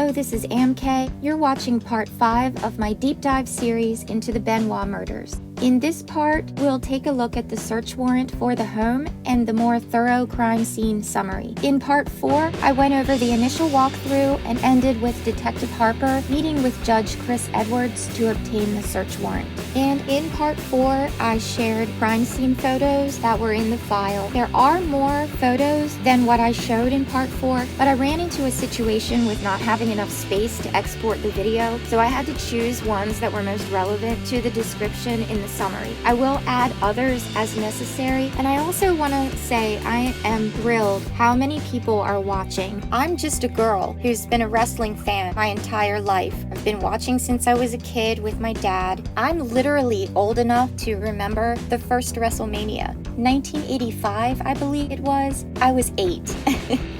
Hello, this is AmK. You're watching part 5 of my deep dive series into the Benoit murders. In this part, we'll take a look at the search warrant for the home and the more thorough crime scene summary. In part 4, I went over the initial walkthrough and ended with Detective Harper meeting with Judge Chris Edwards to obtain the search warrant. And in part 4, I shared crime scene photos that were in the file. There are more photos than what I showed in part 4, but I ran into a situation with not having enough space to export the video, so I had to choose ones that were most relevant to the description in the summary. I will add others as necessary, and I also want to say I am thrilled how many people are watching. I'm just a girl who's been a wrestling fan my entire life. I've been watching since I was a kid with my dad. I'm literally old enough to remember the first WrestleMania. 1985, I believe it was. I was 8.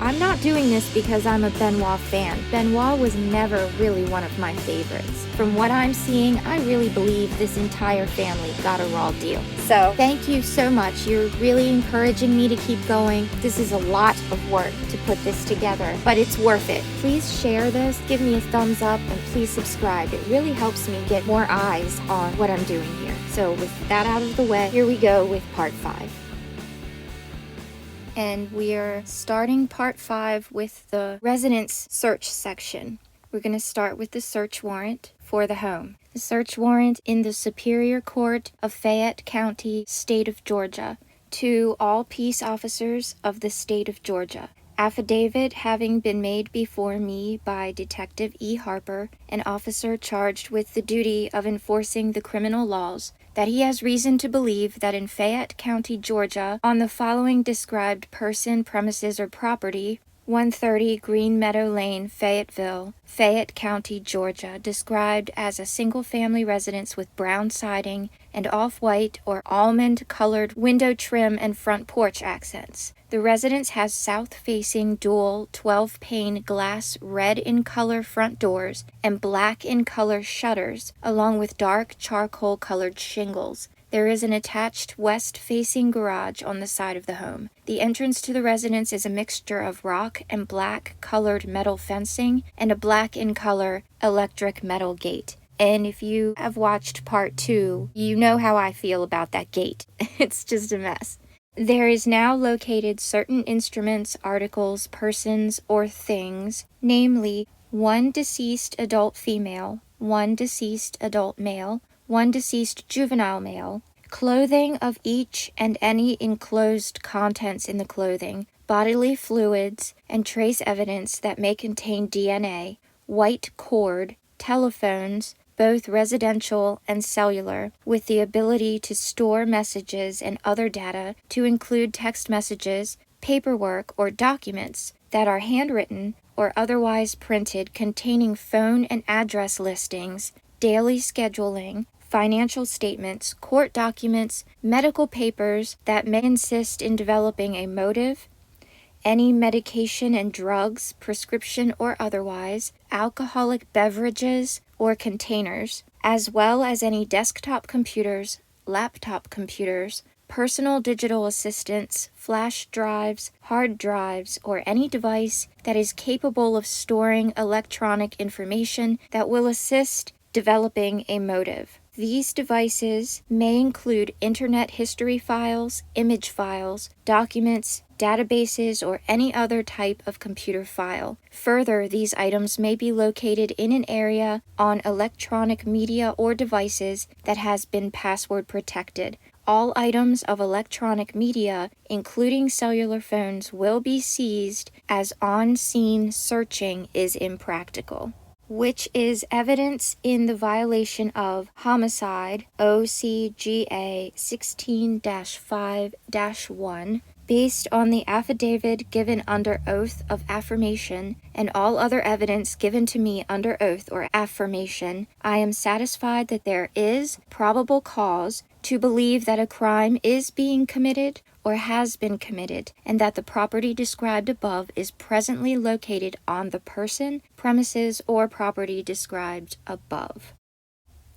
I'm not doing this because I'm a Benoit fan. Benoit was never really one of my favorites. From what I'm seeing, I really believe this entire family got a raw deal. So, thank you so much. You're really encouraging me to keep going. This is a lot of work to put this together, but it's worth it. Please share this, give me a thumbs up, and please subscribe. It really helps me get more eyes on what I'm doing here. So with that out of the way, here we go with part 5. And we are starting part 5 with the residence search section. We're going to start with the search warrant for the home. The search warrant in the Superior Court of Fayette County, State of Georgia, to all peace officers of the State of Georgia. Affidavit having been made before me by Detective E. Harper, an officer charged with the duty of enforcing the criminal laws, that he has reason to believe that in Fayette County, Georgia, on the following described person, premises, or property, 130 Green Meadow Lane, Fayetteville, Fayette County, Georgia, described as a single-family residence with brown siding and off-white or almond-colored window trim and front porch accents. The residence has south-facing dual 12-pane glass red-in-color front doors and black-in-color shutters, along with dark charcoal-colored shingles. There is an attached west-facing garage on the side of the home. The entrance to the residence is a mixture of rock and black-colored metal fencing and a black-in-color electric metal gate. And if you have watched part 2, you know how I feel about that gate. It's just a mess. There is now located certain instruments, articles, persons, or things, namely 1 deceased adult female, 1 deceased adult male, 1 deceased juvenile male, clothing of each and any enclosed contents in the clothing, bodily fluids, and trace evidence that may contain DNA, white cord, telephones, both residential and cellular, with the ability to store messages and other data to include text messages, paperwork, or documents that are handwritten or otherwise printed containing phone and address listings, daily scheduling, financial statements, court documents, medical papers that may assist in developing a motive, any medication and drugs, prescription or otherwise, alcoholic beverages or containers, as well as any desktop computers, laptop computers, personal digital assistants, flash drives, hard drives, or any device that is capable of storing electronic information that will assist developing a motive. These devices may include internet history files, image files, documents, databases, or any other type of computer file. Further, these items may be located in an area on electronic media or devices that has been password protected. All items of electronic media, including cellular phones, will be seized as on-scene searching is impractical, which is evidence in the violation of Homicide OCGA 16-5-1, based on the affidavit given under oath of affirmation and all other evidence given to me under oath or affirmation. I am satisfied that there is probable cause to believe that a crime is being committed or has been committed, and that the property described above is presently located on the person, premises, or property described above.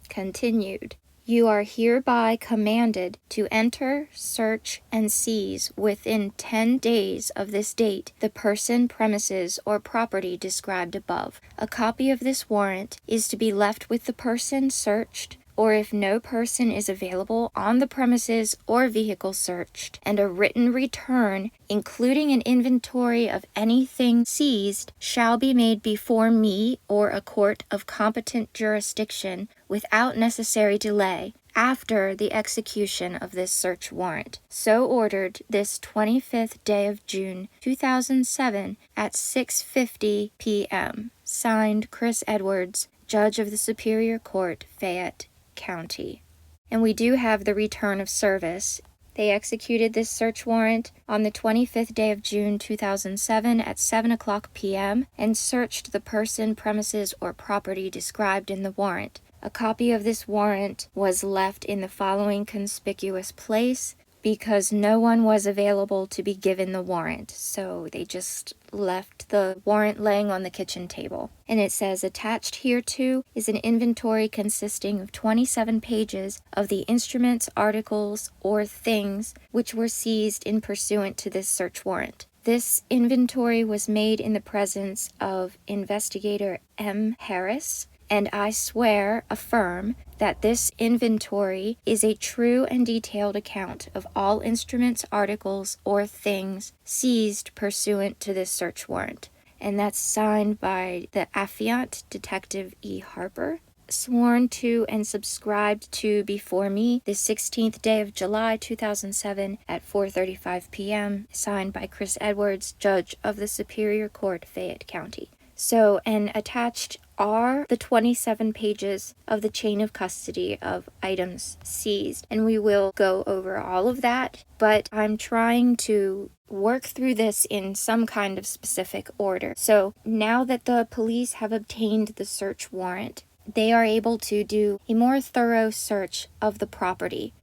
Continued. You are hereby commanded to enter, search, and seize within 10 days of this date the person, premises, or property described above. A copy of this warrant is to be left with the person searched, or if no person is available on the premises or vehicle searched, and a written return, including an inventory of anything seized, shall be made before me or a court of competent jurisdiction without necessary delay after the execution of this search warrant. So ordered this 25th day of June, 2007 at 6:50 p.m. Signed, Chris Edwards, Judge of the Superior Court, Fayette County. And we do have the return of service. They executed this search warrant on the 25th day of June 2007 at 7:00 p.m. and searched the person, premises, or property described in the warrant. A copy of this warrant was left in the following conspicuous place because no one was available to be given the warrant, so they just left the warrant laying on the kitchen table. And it says, attached hereto is an inventory consisting of 27 pages of the instruments, articles, or things which were seized in pursuant to this search warrant. This inventory was made in the presence of Investigator M. Harris, and I swear, affirm, that this inventory is a true and detailed account of all instruments, articles, or things seized pursuant to this search warrant. And that's signed by the affiant, Detective E. Harper, sworn to and subscribed to before me the 16th day of July 2007 at 4:35 p.m., signed by Chris Edwards, Judge of the Superior Court, Fayette County. So, and attached are the 27 pages of the chain of custody of items seized. And we will go over all of that, but I'm trying to work through this in some kind of specific order. So now that the police have obtained the search warrant, they are able to do a more thorough search of the property.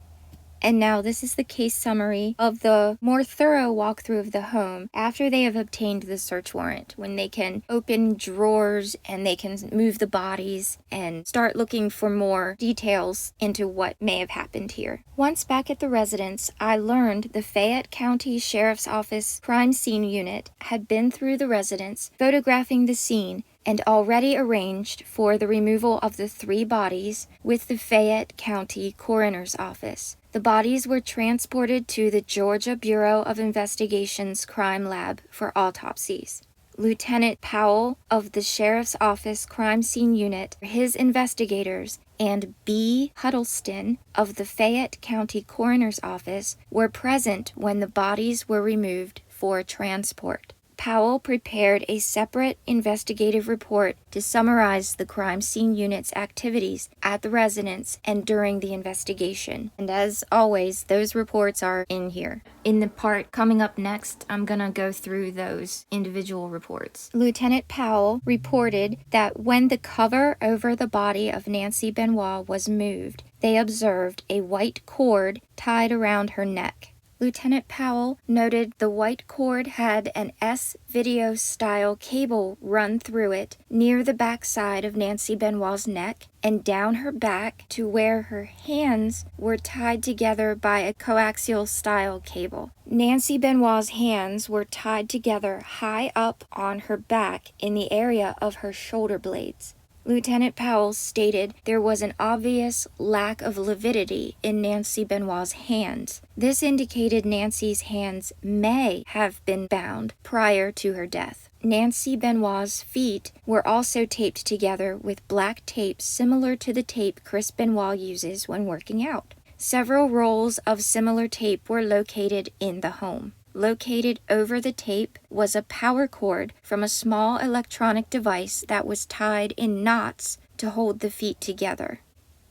And now this is the case summary of the more thorough walkthrough of the home after they have obtained the search warrant, when they can open drawers and they can move the bodies and start looking for more details into what may have happened here. Once back at the residence, I learned the Fayette County Sheriff's Office Crime Scene Unit had been through the residence, photographing the scene, and already arranged for the removal of the 3 bodies with the Fayette County Coroner's Office. The bodies were transported to the Georgia Bureau of Investigation's Crime Lab for autopsies. Lieutenant Powell of the Sheriff's Office Crime Scene Unit, his investigators, and B. Huddleston of the Fayette County Coroner's Office were present when the bodies were removed for transport. Powell prepared a separate investigative report to summarize the crime scene unit's activities at the residence and during the investigation. And as always, those reports are in here. In the part coming up next, I'm going to go through those individual reports. Lieutenant Powell reported that when the cover over the body of Nancy Benoit was moved, they observed a white cord tied around her neck. Lieutenant Powell noted the white cord had an S-video style cable run through it near the backside of Nancy Benoit's neck and down her back to where her hands were tied together by a coaxial style cable. Nancy Benoit's hands were tied together high up on her back in the area of her shoulder blades. Lieutenant Powell stated there was an obvious lack of lividity in Nancy Benoit's hands. This indicated Nancy's hands may have been bound prior to her death. Nancy Benoit's feet were also taped together with black tape similar to the tape Chris Benoit uses when working out. Several rolls of similar tape were located in the home. Located over the tape was a power cord from a small electronic device that was tied in knots to hold the feet together.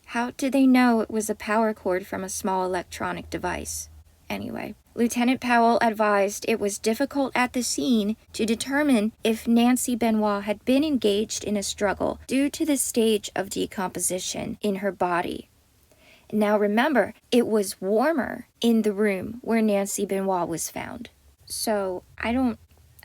How did they know it was a power cord from a small electronic device? Anyway, Lieutenant Powell advised it was difficult at the scene to determine if Nancy Benoit had been engaged in a struggle due to the stage of decomposition in her body. Now remember, it was warmer in the room where Nancy Benoit was found. So, I don't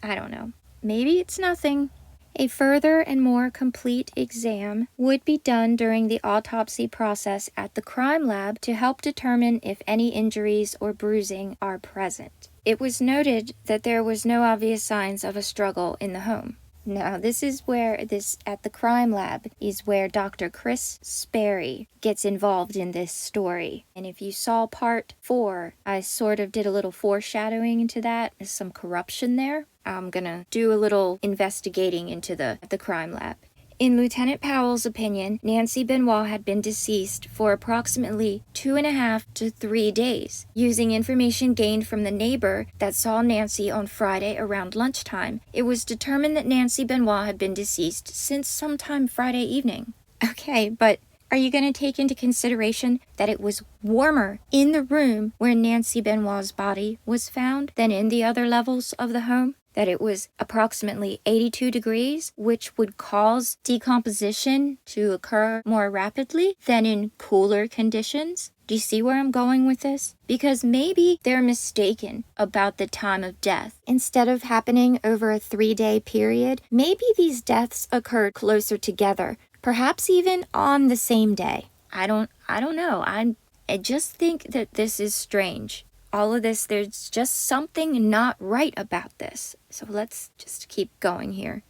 know. Maybe it's nothing. A further and more complete exam would be done during the autopsy process at the crime lab to help determine if any injuries or bruising are present. It was noted that there was no obvious signs of a struggle in the home. Now, this is where at the crime lab is where Dr. Chris Sperry gets involved in this story. And if you saw part 4, I sort of did a little foreshadowing into that. There's some corruption there. I'm gonna do a little investigating into the crime lab. In Lieutenant Powell's opinion, Nancy Benoit had been deceased for approximately 2.5 to 3 days. Using information gained from the neighbor that saw Nancy on Friday around lunchtime, it was determined that Nancy Benoit had been deceased since sometime Friday evening. Okay, but are you going to take into consideration that it was warmer in the room where Nancy Benoit's body was found than in the other levels of the home? That it was approximately 82 degrees, which would cause decomposition to occur more rapidly than in cooler conditions? Do you see where I'm going with this? Because maybe they're mistaken about the time of death. Instead of happening over a 3-day period, maybe these deaths occurred closer together, perhaps even on the same day. I don't know. I just think that this is strange. All of this, there's just something not right about this. So let's just keep going here.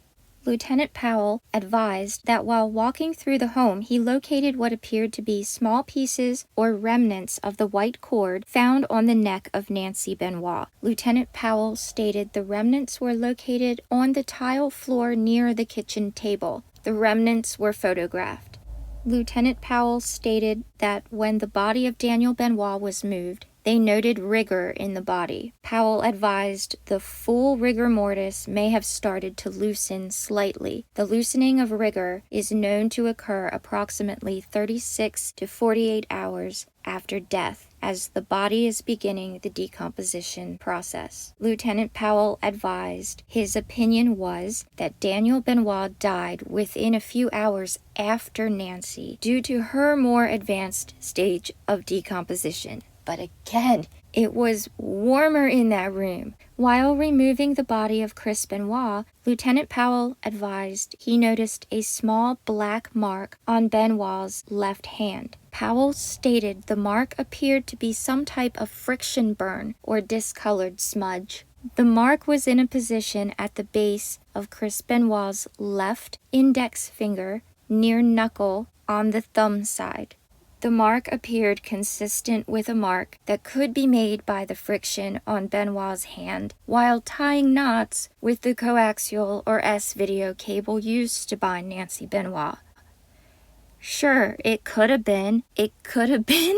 Lieutenant Powell advised that while walking through the home, he located what appeared to be small pieces or remnants of the white cord found on the neck of Nancy Benoit. Lieutenant Powell stated the remnants were located on the tile floor near the kitchen table. The remnants were photographed. Lieutenant Powell stated that when the body of Daniel Benoit was moved, they noted rigor in the body. Powell advised the full rigor mortis may have started to loosen slightly. The loosening of rigor is known to occur approximately 36 to 48 hours after death, as the body is beginning the decomposition process. Lieutenant Powell advised his opinion was that Daniel Benoit died within a few hours after Nancy due to her more advanced stage of decomposition. But again, it was warmer in that room. While removing the body of Chris Benoit, Lieutenant Powell advised he noticed a small black mark on Benoit's left hand. Powell stated the mark appeared to be some type of friction burn or discolored smudge. The mark was in a position at the base of Chris Benoit's left index finger near knuckle on the thumb side. The mark appeared consistent with a mark that could be made by the friction on Benoit's hand while tying knots with the coaxial or S-video cable used to bind Nancy Benoit. Sure, it could have been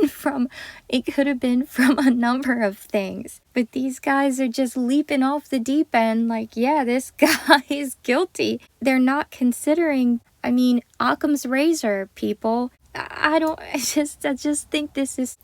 from a number of things. But these guys are just leaping off the deep end like, yeah, this guy is guilty. They're not considering, Occam's razor, people. I just think it's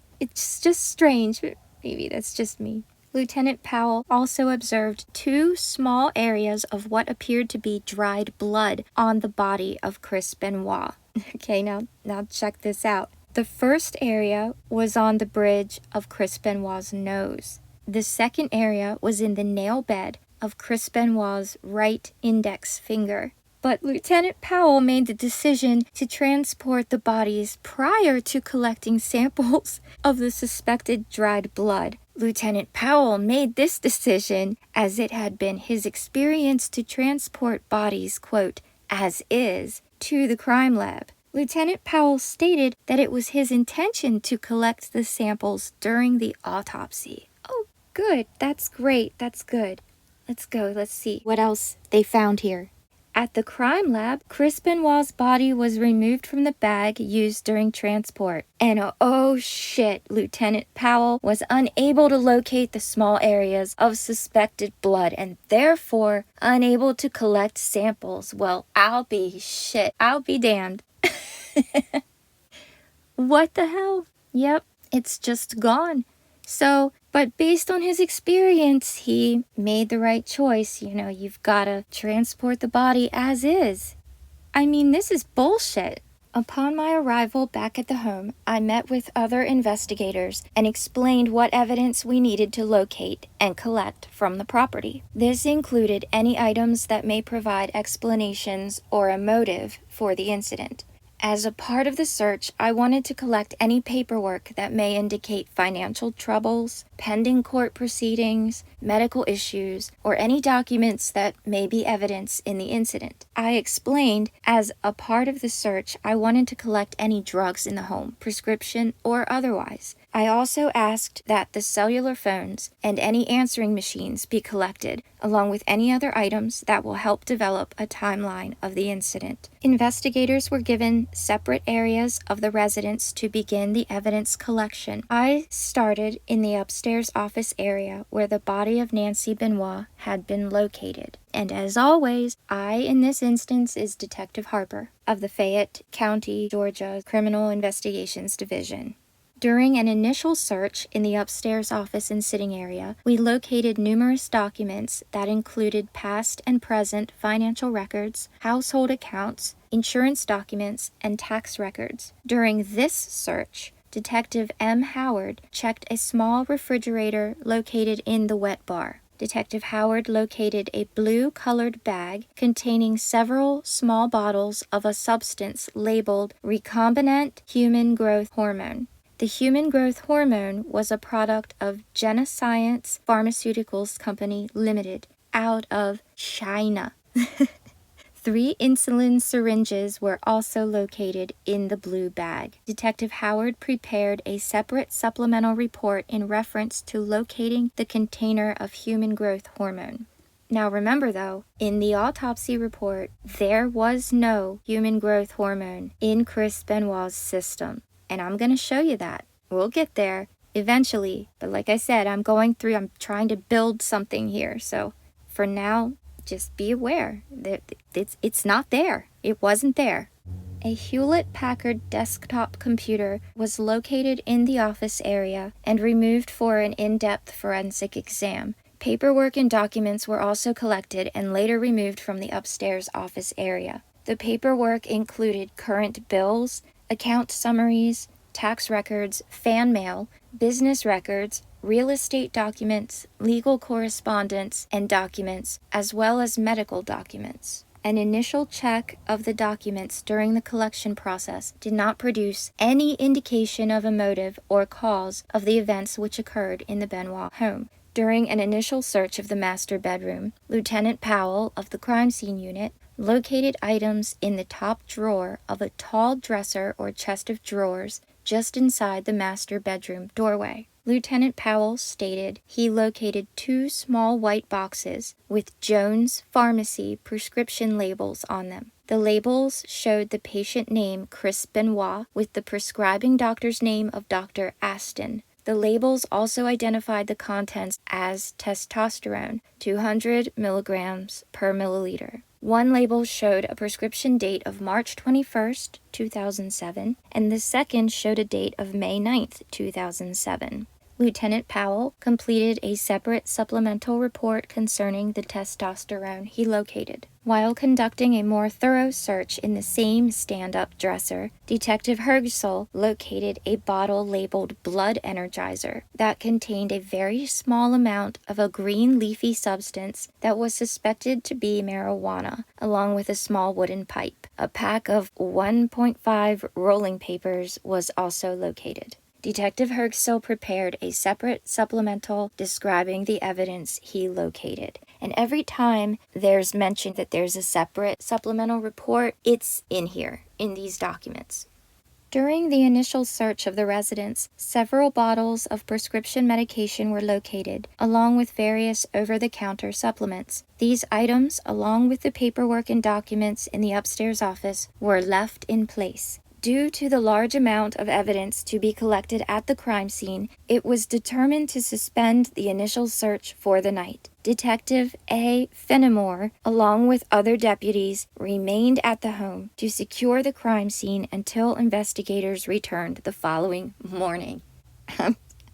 just strange. Maybe that's just me. Lieutenant Powell also observed 2 small areas of what appeared to be dried blood on the body of Chris Benoit. Okay, now check this out. The first area was on the bridge of Chris Benoit's nose. The second area was in the nail bed of Chris Benoit's right index finger. But Lieutenant Powell made the decision to transport the bodies prior to collecting samples of the suspected dried blood. Lieutenant Powell made this decision as it had been his experience to transport bodies, quote, as is, to the crime lab. Lieutenant Powell stated that it was his intention to collect the samples during the autopsy. Oh, good. That's great. That's good. Let's go. Let's see what else they found here. At the crime lab, Chris Benoit's body was removed from the bag used during transport. And oh shit, Lieutenant Powell was unable to locate the small areas of suspected blood and therefore unable to collect samples. Well, I'll be damned. What the hell? Yep, it's just gone. But based on his experience, he made the right choice. You've got to transport the body as is. This is bullshit. Upon my arrival back at the home, I met with other investigators and explained what evidence we needed to locate and collect from the property. This included any items that may provide explanations or a motive for the incident. As a part of the search, I wanted to collect any paperwork that may indicate financial troubles, pending court proceedings, medical issues, or any documents that may be evidence in the incident. I explained, as a part of the search, I wanted to collect any drugs in the home, prescription or otherwise. I also asked that the cellular phones and any answering machines be collected, along with any other items that will help develop a timeline of the incident. Investigators were given separate areas of the residence to begin the evidence collection. I started in the upstairs office area where the body of Nancy Benoit had been located. And as always, in this instance, is Detective Harper of the Fayette County, Georgia Criminal Investigations Division. During an initial search in the upstairs office and sitting area, we located numerous documents that included past and present financial records, household accounts, insurance documents, and tax records. During this search, Detective M. Howard checked a small refrigerator located in the wet bar. Detective Howard located a blue-colored bag containing several small bottles of a substance labeled recombinant human growth hormone. The human growth hormone was a product of Genoscience Pharmaceuticals Company Limited out of China. 3 insulin syringes were also located in the blue bag. Detective Howard prepared a separate supplemental report in reference to locating the container of human growth hormone. Now remember though, in the autopsy report, there was no human growth hormone in Chris Benoit's system. And I'm going to show you that. We'll get there eventually. But like I said, I'm trying to build something here. So for now, just be aware that it's not there. It wasn't there. A Hewlett-Packard desktop computer was located in the office area and removed for an in-depth forensic exam. Paperwork and documents were also collected and later removed from the upstairs office area. The paperwork included current bills, account summaries, tax records, fan mail, business records, real estate documents, legal correspondence, and documents, as well as medical documents. An initial check of the documents during the collection process did not produce any indication of a motive or cause of the events which occurred in the Benoit home. During an initial search of the master bedroom, Lieutenant Powell of the crime scene unit located items in the top drawer of a tall dresser or chest of drawers just inside the master bedroom doorway. Lieutenant Powell stated he located 2 small white boxes with Jones Pharmacy prescription labels on them. The labels showed the patient name Chris Benoit with the prescribing doctor's name of Dr. Aston. The labels also identified the contents as testosterone, 200 milligrams per milliliter. One label showed a prescription date of March 21st, 2007, and the second showed a date of May 9th, 2007. Lieutenant Powell completed a separate supplemental report concerning the testosterone he located. While conducting a more thorough search in the same stand-up dresser, Detective Hergsel located a bottle labeled Blood Energizer that contained a very small amount of a green leafy substance that was suspected to be marijuana, along with a small wooden pipe. A pack of 1.5 rolling papers was also located. Detective Hergsel prepared a separate supplemental describing the evidence he located. And every time there's mention that there's a separate supplemental report, it's in here, in these documents. During the initial search of the residence, several bottles of prescription medication were located, along with various over-the-counter supplements. These items, along with the paperwork and documents in the upstairs office, were left in place. Due to the large amount of evidence to be collected at the crime scene, it was determined to suspend the initial search for the night. Detective A. Fenimore, along with other deputies, remained at the home to secure the crime scene until investigators returned the following morning.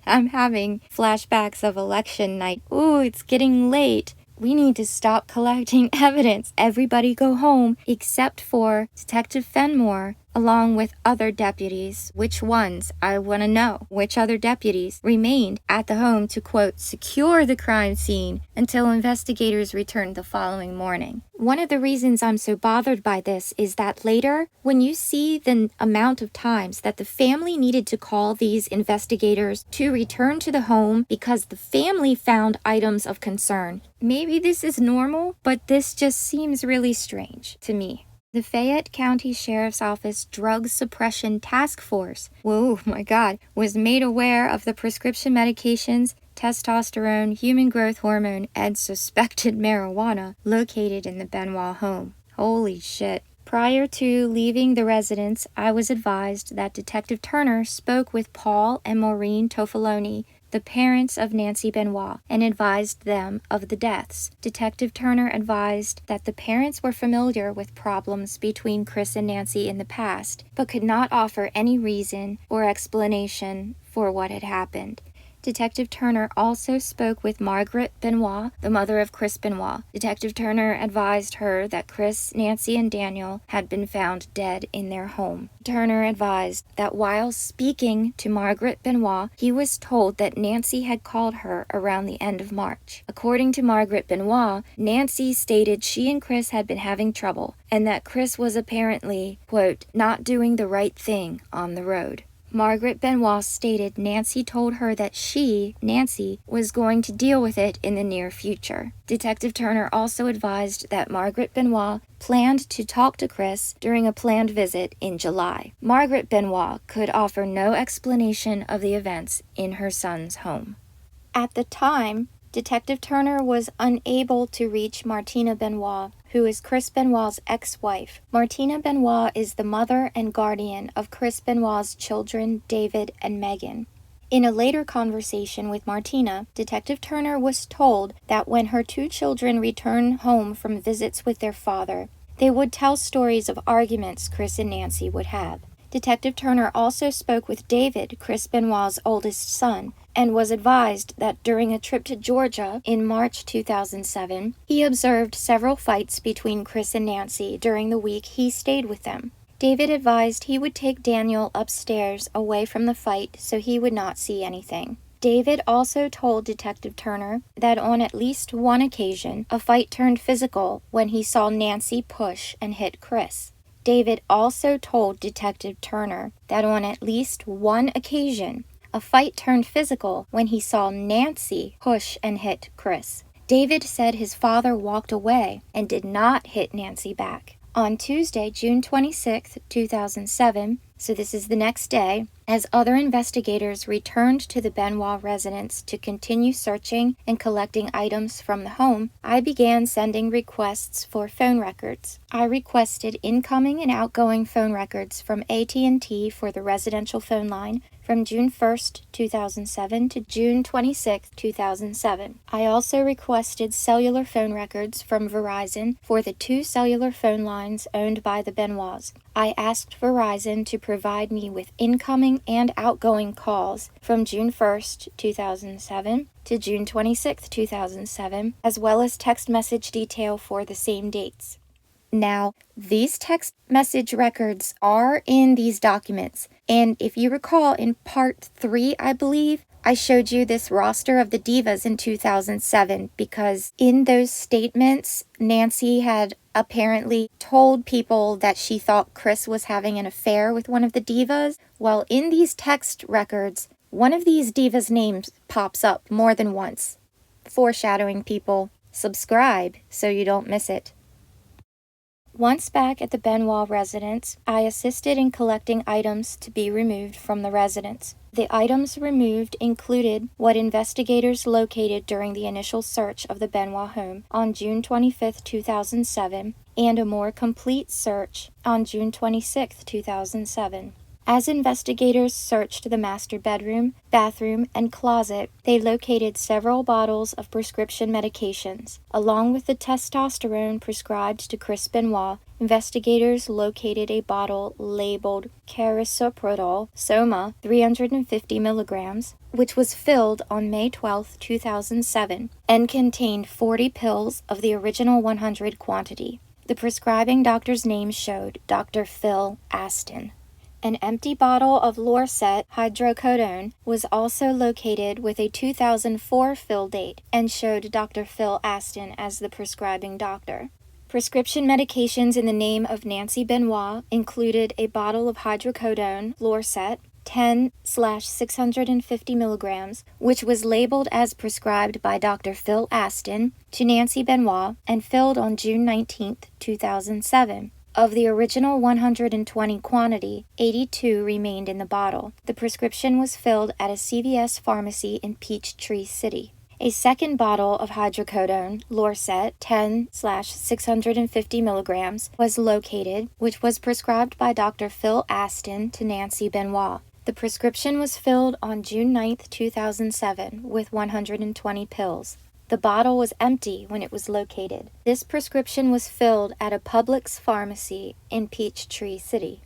I'm having flashbacks of election night. Ooh, it's getting late. We need to stop collecting evidence. Everybody go home except for Detective Fenimore, along with other deputies. Which ones? I want to know. Which other deputies remained at the home to, quote, secure the crime scene until investigators returned the following morning. One of the reasons I'm so bothered by this is that later, when you see the amount of times that the family needed to call these investigators to return to the home because the family found items of concern, maybe this is normal, but this just seems really strange to me. The Fayette County Sheriff's Office Drug Suppression Task Force, whoa, my God, was made aware of the prescription medications, testosterone, human growth hormone, and suspected marijuana located in the Benoit home. Holy shit. Prior to leaving the residence, I was advised that Detective Turner spoke with Paul and Maureen Toffoloni, the parents of Nancy Benoit, and advised them of the deaths. Detective Turner advised that the parents were familiar with problems between Chris and Nancy in the past, but could not offer any reason or explanation for what had happened. Detective Turner also spoke with Margaret Benoit, the mother of Chris Benoit. Detective Turner advised her that Chris, Nancy, and Daniel had been found dead in their home. Turner advised that while speaking to Margaret Benoit, he was told that Nancy had called her around the end of March. According to Margaret Benoit, Nancy stated she and Chris had been having trouble, and that Chris was apparently, quote, not doing the right thing on the road. Margaret Benoit stated Nancy told her that she, Nancy, was going to deal with it in the near future. Detective Turner also advised that Margaret Benoit planned to talk to Chris during a planned visit in July. Margaret Benoit could offer no explanation of the events in her son's home. At the time, Detective Turner was unable to reach Martina Benoit, who is Chris Benoit's ex-wife. Martina Benoit is the mother and guardian of Chris Benoit's children, David and Megan. In a later conversation with Martina, Detective Turner was told that when her two children returned home from visits with their father, they would tell stories of arguments Chris and Nancy would have. Detective Turner also spoke with David, Chris Benoit's oldest son, and was advised that during a trip to Georgia in March 2007, he observed several fights between Chris and Nancy during the week he stayed with them. David advised he would take Daniel upstairs away from the fight so he would not see anything. David also told Detective Turner that on at least one occasion, a fight turned physical when he saw Nancy push and hit Chris. David also told Detective Turner that on at least one occasion, a fight turned physical when he saw Nancy push and hit Chris. David said his father walked away and did not hit Nancy back. On Tuesday, June 26, 2007, so this is the next day, as other investigators returned to the Benoit residence to continue searching and collecting items from the home, I began sending requests for phone records. I requested incoming and outgoing phone records from AT&T for the residential phone line from June 1, 2007 to June 26, 2007. I also requested cellular phone records from Verizon for the two cellular phone lines owned by the Benoits. I asked Verizon to provide me with incoming and outgoing calls from June 1, 2007 to June 26, 2007, as well as text message detail for the same dates. Now, these text message records are in these documents, and if you recall in part 3, I believe, I showed you this roster of the divas in 2007 because in those statements, Nancy had apparently told people that she thought Chris was having an affair with one of the divas. Well, in these text records, one of these divas' names pops up more than once. Foreshadowing, people. Subscribe so you don't miss it. Once back at the Benoit residence, I assisted in collecting items to be removed from the residence. The items removed included what investigators located during the initial search of the Benoit home on June 25, 2007, and a more complete search on June 26, 2007. As investigators searched the master bedroom, bathroom, and closet, they located several bottles of prescription medications. Along with the testosterone prescribed to Chris Benoit, investigators located a bottle labeled carisoprodol soma 350 milligrams, which was filled on May 12, 2007, and contained 40 pills of the original 100 quantity. The prescribing doctor's name showed Dr. Phil Aston. An empty bottle of Lorcet hydrocodone was also located with a 2004 fill date and showed Dr. Phil Aston as the prescribing doctor. Prescription medications in the name of Nancy Benoit included a bottle of hydrocodone Lorcet 10/650 milligrams, which was labeled as prescribed by Dr. Phil Aston to Nancy Benoit and filled on June 19, 2007. Of the original 120 quantity, 82 remained in the bottle. The prescription was filled at a CVS pharmacy in Peachtree City. A second bottle of hydrocodone, Lorcet, 10/650 milligrams, was located, which was prescribed by Dr. Phil Aston to Nancy Benoit. The prescription was filled on June 9, 2007, with 120 pills. The bottle was empty when it was located. This prescription was filled at a Publix pharmacy in Peachtree City.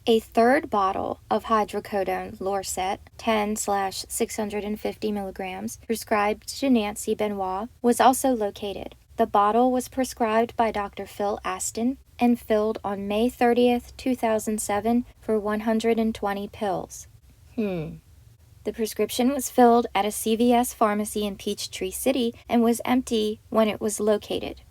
A third bottle of hydrocodone Lorcet, 10/650 milligrams, prescribed to Nancy Benoit, was also located. The bottle was prescribed by Dr. Phil Aston and filled on May 30th, 2007 for 120 pills. The prescription was filled at a CVS pharmacy in Peachtree City and was empty when it was located.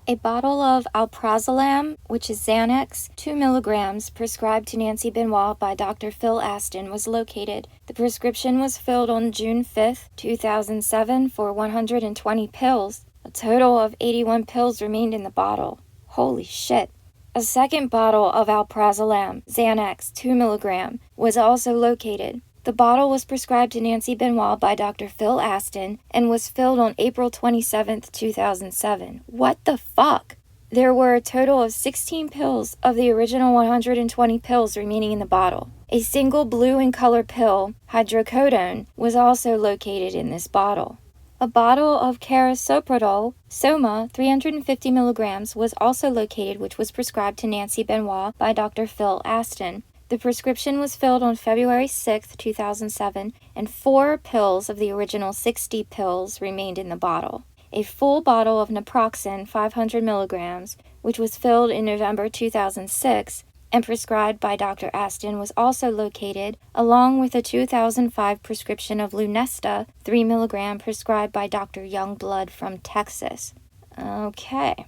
A bottle of alprazolam, which is Xanax, 2 milligrams, prescribed to Nancy Benoit by Dr. Phil Aston, was located. The prescription was filled on June 5, 2007 for 120 pills. A total of 81 pills remained in the bottle. Holy shit. A second bottle of alprazolam, Xanax, 2 milligram, was also located. The bottle was prescribed to Nancy Benoit by Dr. Phil Aston and was filled on April 27, 2007. What the fuck? There were a total of 16 pills of the original 120 pills remaining in the bottle. A single blue in color pill, hydrocodone, was also located in this bottle. A bottle of carisoprodol, Soma, 350 milligrams, was also located, which was prescribed to Nancy Benoit by Dr. Phil Aston. The prescription was filled on February 6, 2007, and 4 pills of the original 60 pills remained in the bottle. A full bottle of naproxen, 500 milligrams, which was filled in November 2006 and prescribed by Dr. Aston, was also located, along with a 2005 prescription of Lunesta, 3 milligram, prescribed by Dr. Youngblood from Texas. Okay.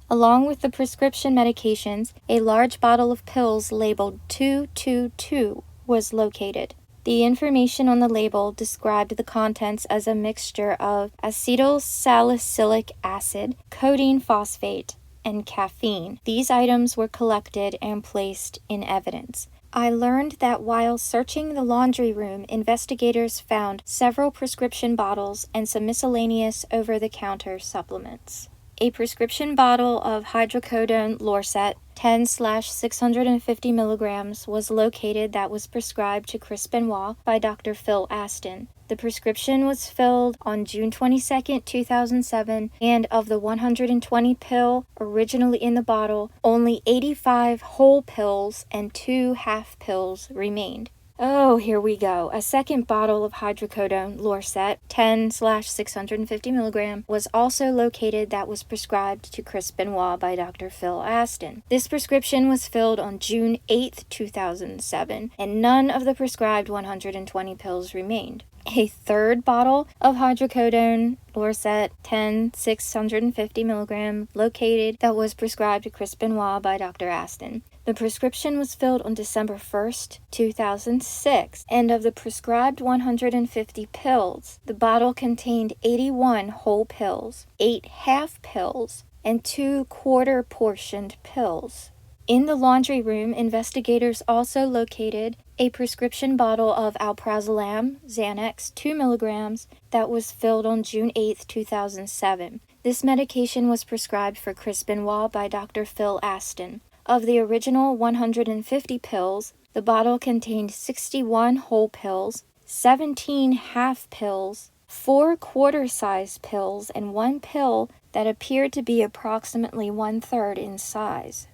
Along with the prescription medications, a large bottle of pills labeled 222 was located. The information on the label described the contents as a mixture of acetylsalicylic acid, codeine phosphate, and caffeine. These items were collected and placed in evidence. I learned that while searching the laundry room, investigators found several prescription bottles and some miscellaneous over-the-counter supplements. A prescription bottle of hydrocodone Lorcet, 10/650 milligrams, was located that was prescribed to Chris Benoit by Dr. Phil Aston. The prescription was filled on June 22, 2007, and of the 120 pill originally in the bottle, only 85 whole pills and 2 half pills remained. Oh, here we go. A second bottle of hydrocodone Lorcet, 10/650 milligram, was also located that was prescribed to Chris Benoit by Dr. Phil Aston. This prescription was filled on June 8, 2007, and none of the prescribed 120 pills remained. A third bottle of hydrocodone Lorcet, 10/650 milligram, located that was prescribed to Chris Benoit by Dr. Aston. The prescription was filled on December 1st, 2006, and of the prescribed 150 pills, the bottle contained 81 whole pills, 8 half pills, and 2 quarter-portioned pills. In the laundry room, investigators also located a prescription bottle of alprazolam, Xanax, 2 milligrams, that was filled on June 8, 2007. This medication was prescribed for Chris Benoit by Dr. Phil Aston. Of the original 150 pills, the bottle contained 61 whole pills, 17 half pills, 4 quarter-size pills, and 1 pill that appeared to be approximately 1/3 in size.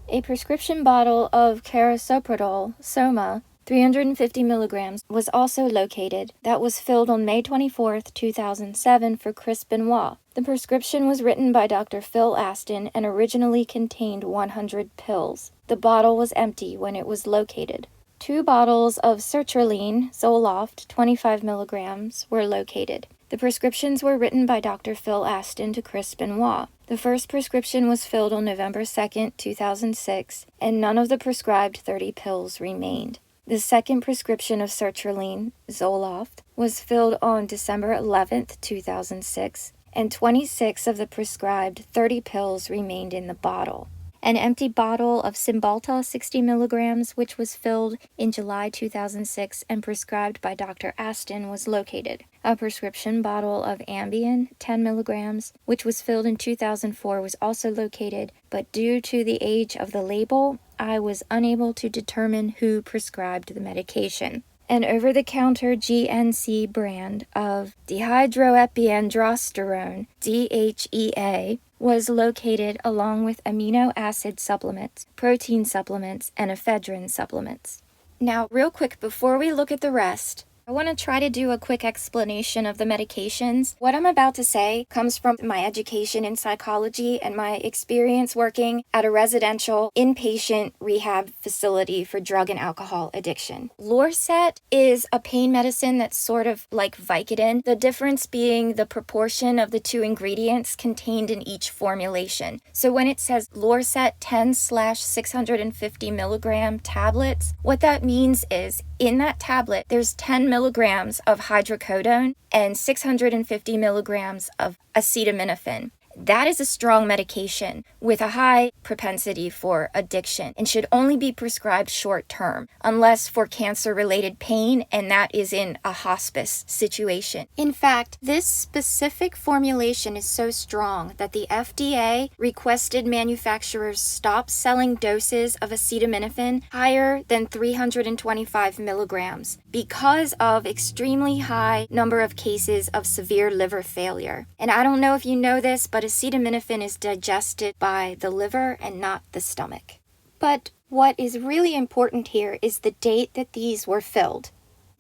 A prescription bottle of carisoprodol, Soma, 350 milligrams, was also located that was filled on May 24, 2007 for Chris Benoit. The prescription was written by Dr. Phil Aston and originally contained 100 pills. The bottle was empty when it was located. 2 bottles of sertraline, Zoloft, 25 milligrams, were located. The prescriptions were written by Dr. Phil Aston to Chris Benoit. The first prescription was filled on November 2, 2006, and none of the prescribed 30 pills remained. The second prescription of sertraline, Zoloft, was filled on December 11, 2006, and 26 of the prescribed 30 pills remained in the bottle. An empty bottle of Cymbalta 60 milligrams, which was filled in July 2006 and prescribed by Dr. Aston, was located. A prescription bottle of Ambien 10 milligrams, which was filled in 2004, was also located, but due to the age of the label, I was unable to determine who prescribed the medication. An over-the-counter GNC brand of dehydroepiandrosterone, DHEA, was located along with amino acid supplements, protein supplements, and ephedrine supplements. Now, real quick, before we look at the rest, I want to try to do a quick explanation of the medications. What I'm about to say comes from my education in psychology and my experience working at a residential inpatient rehab facility for drug and alcohol addiction. Lorcet is a pain medicine that's sort of like Vicodin, the difference being the proportion of the 2 ingredients contained in each formulation. So when it says Lorcet 10/650 milligram tablets, what that means is in that tablet, there's 10 milligrams of hydrocodone and 650 milligrams of acetaminophen. That is a strong medication with a high propensity for addiction and should only be prescribed short term, unless for cancer-related pain, and that is in a hospice situation. In fact, this specific formulation is so strong that the FDA requested manufacturers stop selling doses of acetaminophen higher than 325 milligrams because of extremely high number of cases of severe liver failure. And I don't know if you know this, but acetaminophen is digested by the liver and not the stomach. But what is really important here is the date that these were filled.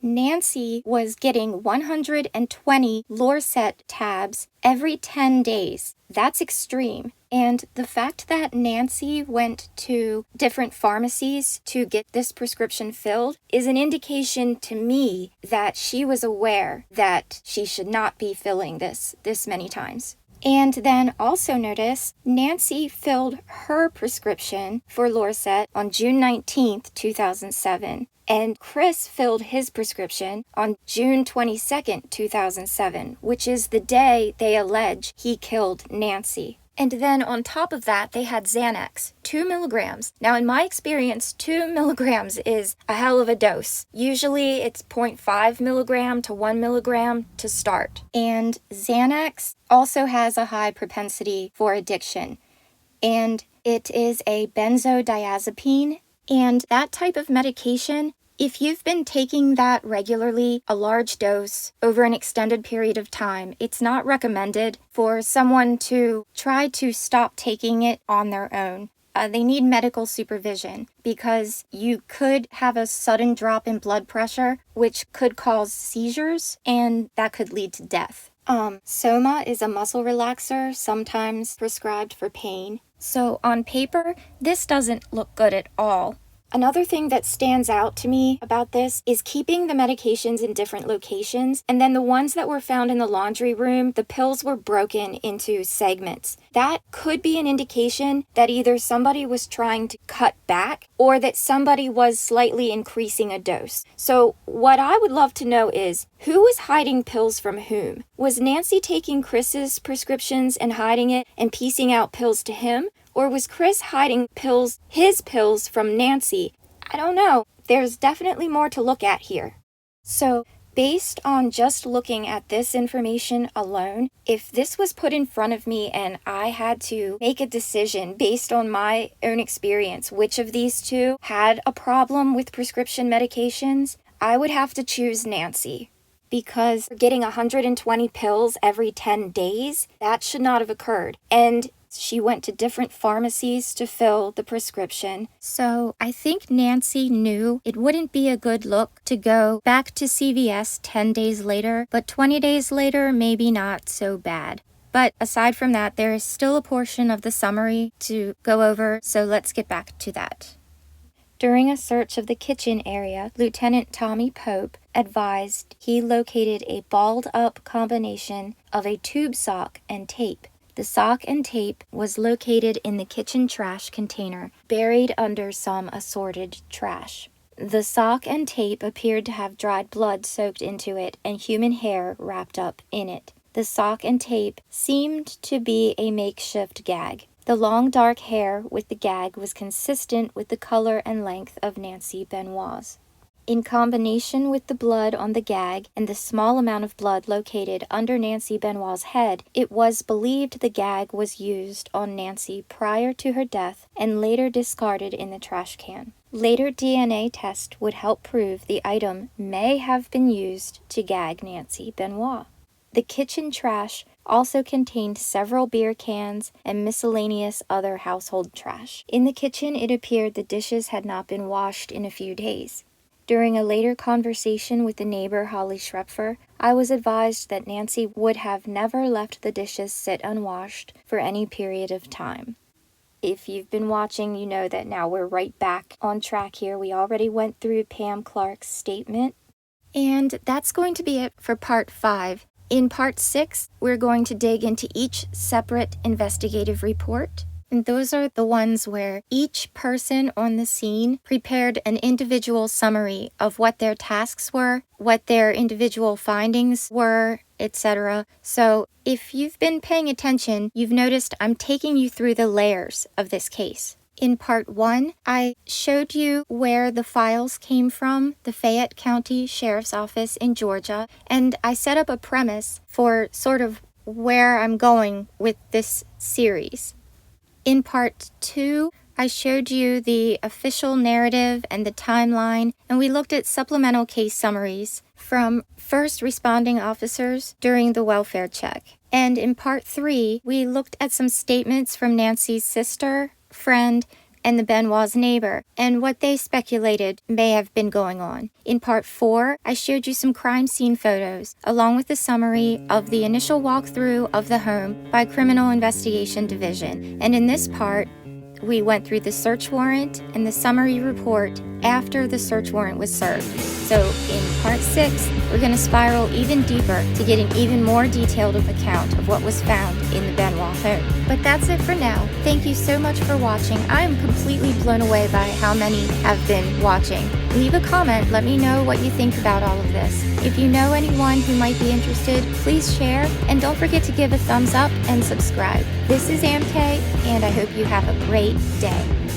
Nancy was getting 120 Lorcet tabs every 10 days. That's extreme. And the fact that Nancy went to different pharmacies to get this prescription filled is an indication to me that she was aware that she should not be filling this many times. And then also notice, Nancy filled her prescription for Lorcet on June 19th, 2007. And Chris filled his prescription on June 22nd, 2007, which is the day they allege he killed Nancy. And then on top of that, they had Xanax, 2 milligrams. Now, in my experience, 2 milligrams is a hell of a dose. Usually it's 0.5 milligram to 1 milligram to start. And Xanax also has a high propensity for addiction. And it is a benzodiazepine. And that type of medication, if you've been taking that regularly, a large dose, over an extended period of time, it's not recommended for someone to try to stop taking it on their own. They need medical supervision because you could have a sudden drop in blood pressure, which could cause seizures, and that could lead to death. Soma is a muscle relaxer, sometimes prescribed for pain. So on paper, this doesn't look good at all. Another thing that stands out to me about this is keeping the medications in different locations, and then the ones that were found in the laundry room, the pills were broken into segments. That could be an indication that either somebody was trying to cut back or that somebody was slightly increasing a dose. So what I would love to know is, who was hiding pills from whom? Was Nancy taking Chris's prescriptions and hiding it and piecing out pills to him? Or was Chris hiding his pills from Nancy? I don't know. There's definitely more to look at here. So, based on just looking at this information alone, if this was put in front of me and I had to make a decision based on my own experience, which of these two had a problem with prescription medications, I would have to choose Nancy. Because getting 120 pills every 10 days, that should not have occurred. And she went to different pharmacies to fill the prescription. So I think Nancy knew it wouldn't be a good look to go back to CVS 10 days later, but 20 days later, maybe not so bad. But aside from that, there is still a portion of the summary to go over, so let's get back to that. During a search of the kitchen area, Lieutenant Tommy Pope advised he located a balled-up combination of a tube sock and tape. The sock and tape was located in the kitchen trash container, buried under some assorted trash. The sock and tape appeared to have dried blood soaked into it and human hair wrapped up in it. The sock and tape seemed to be a makeshift gag. The long dark hair with the gag was consistent with the color and length of Nancy Benoit's. In combination with the blood on the gag and the small amount of blood located under Nancy Benoit's head, it was believed the gag was used on Nancy prior to her death and later discarded in the trash can. Later DNA tests would help prove the item may have been used to gag Nancy Benoit. The kitchen trash also contained several beer cans and miscellaneous other household trash. In the kitchen, it appeared the dishes had not been washed in a few days. During a later conversation with the neighbor Holly Schrepfer, I was advised that Nancy would have never left the dishes sit unwashed for any period of time. If you've been watching, you know that now we're right back on track here. We already went through Pam Clark's statement. And that's going to be it for part 5. In part 6, we're going to dig into each separate investigative report. And those are the ones where each person on the scene prepared an individual summary of what their tasks were, what their individual findings were, etc. So if you've been paying attention, you've noticed I'm taking you through the layers of this case. In part 1, I showed you where the files came from, the Fayette County Sheriff's Office in Georgia, and I set up a premise for sort of where I'm going with this series. In part 2, I showed you the official narrative and the timeline, and we looked at supplemental case summaries from first responding officers during the welfare check. And in part 3, we looked at some statements from Nancy's sister, friend, and the Benoit's neighbor, and what they speculated may have been going on. In part 4, I showed you some crime scene photos, along with a summary of the initial walkthrough of the home by Criminal Investigation Division. And in this part, we went through the search warrant and the summary report after the search warrant was served. So in part 6, we're going to spiral even deeper to get an even more detailed account of what was found in the Benoit home. But that's it for now. Thank you so much for watching. I am completely blown away by how many have been watching. Leave a comment, let me know what you think about all of this. If you know anyone who might be interested, please share, and don't forget to give a thumbs up and subscribe. This is AmK, and I hope you have a great day.